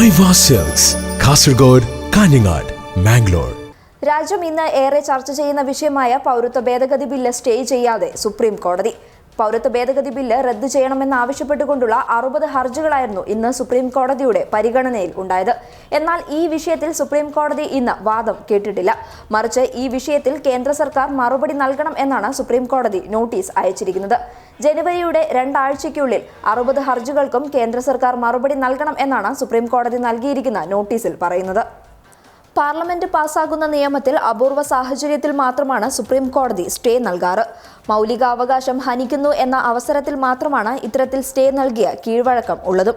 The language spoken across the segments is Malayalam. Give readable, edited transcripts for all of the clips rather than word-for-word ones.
Aiwa silks, Kasaragod, Kanhangad, Mangalore. രാജ്യം ഇന്ന് ഏറെ ചർച്ച ചെയ്യുന്ന വിഷയമായ പൗരത്വ ഭേദഗതി ബില്ല് സ്റ്റേ ചെയ്യാതെ സുപ്രീം കോടതി. പൗരത്വ ഭേദഗതി ബില്ല് റദ്ദു ചെയ്യണമെന്നാവശ്യപ്പെട്ടുകൊണ്ടുള്ള 60 ഹർജികളായിരുന്നു ഇന്ന് സുപ്രീം കോടതിയുടെ പരിഗണനയിൽ ഉണ്ടായത്. എന്നാൽ ഈ വിഷയത്തിൽ സുപ്രീം കോടതി ഇന്ന് വാദം കേട്ടിട്ടില്ല. മറിച്ച് ഈ വിഷയത്തിൽ കേന്ദ്ര സർക്കാർ മറുപടി നൽകണം എന്നാണ് സുപ്രീം കോടതി നോട്ടീസ് അയച്ചിരിക്കുന്നത്. ജനുവരിയുടെ 2 ആഴ്ചയ്ക്കുള്ളിൽ 60 ഹർജികൾക്കും കേന്ദ്ര സർക്കാർ മറുപടി നൽകണം എന്നാണ് സുപ്രീം കോടതി നൽകിയിരിക്കുന്ന നോട്ടീസിൽ പറയുന്നത്. പാർലമെന്റ് പാസാകുന്ന നിയമത്തിൽ അപൂർവ സാഹചര്യത്തിൽ മാത്രമാണ് സുപ്രീം കോടതി സ്റ്റേ നൽകാറ്. മൗലികാവകാശം ഹനിക്കുന്നു എന്ന അവസരത്തിൽ മാത്രമാണ് ഇത്തരത്തിൽ സ്റ്റേ നൽകിയ കീഴ്വഴക്കം ഉള്ളതും.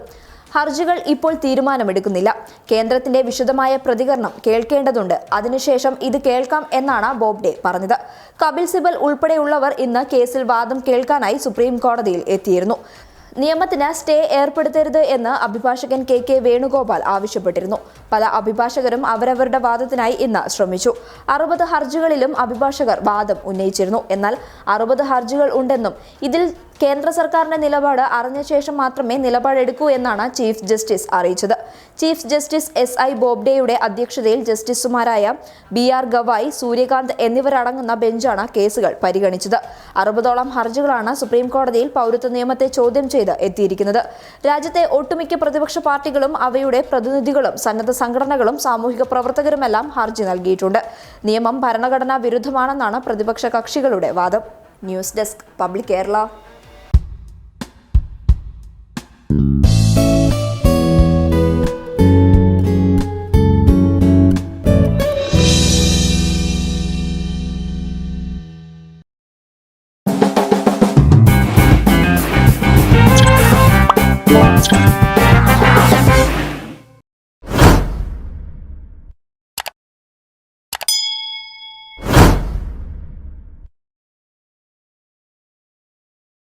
ഹർജികൾ ഇപ്പോൾ തീരുമാനമെടുക്കുന്നില്ല. കേന്ദ്രത്തിന്റെ വിശദമായ പ്രതികരണം കേൾക്കേണ്ടതുണ്ട്. അതിനുശേഷം ഇത് കേൾക്കാം എന്നാണ് ബോബ്ഡെ പറഞ്ഞത്. കപിൽ സിബൽ ഉൾപ്പെടെയുള്ളവർ ഇന്ന് കേസിൽ വാദം കേൾക്കാനായി സുപ്രീം കോടതിയിൽ എത്തിയിരുന്നു. നിയമത്തിന് സ്റ്റേ ഏർപ്പെടുത്തരുത് എന്ന് അഭിഭാഷകൻ കെ വേണുഗോപാൽ ആവശ്യപ്പെട്ടിരുന്നു. പല അഭിഭാഷകരും അവരവരുടെ വാദത്തിനായി ഇന്ന് ശ്രമിച്ചു. 60 ഹർജികളിലും അഭിഭാഷകർ വാദം ഉന്നയിച്ചിരുന്നു. എന്നാൽ 60 ഹർജികൾ ഉണ്ടെന്നും ഇതിൽ കേന്ദ്ര സർക്കാരിന്റെ നിലപാട് അറിഞ്ഞ ശേഷം മാത്രമേ നിലപാടെടുക്കൂ എന്നാണ് ചീഫ് ജസ്റ്റിസ് അറിയിച്ചത്. ചീഫ് ജസ്റ്റിസ് SI ബോബ്ഡെയുടെ അധ്യക്ഷതയിൽ ജസ്റ്റിസുമാരായ BR ഗവായ്, സൂര്യകാന്ത് എന്നിവരടങ്ങുന്ന ബെഞ്ചാണ് കേസുകൾ പരിഗണിച്ചത്. 60ഓളം ഹർജികളാണ് സുപ്രീം കോടതിയിൽ പൗരത്വ നിയമത്തെ ചോദ്യം ചെയ്ത് എത്തിയിരിക്കുന്നത്. രാജ്യത്തെ ഒട്ടുമിക്ക പ്രതിപക്ഷ പാർട്ടികളും അവയുടെ പ്രതിനിധികളും സന്നദ്ധ സംഘടനകളും സാമൂഹിക പ്രവർത്തകരുമെല്ലാം ഹർജി നൽകിയിട്ടുണ്ട്. നിയമം ഭരണഘടനാ വിരുദ്ധമാണെന്നാണ് പ്രതിപക്ഷ കക്ഷികളുടെ വാദം. News desk, public Kerala.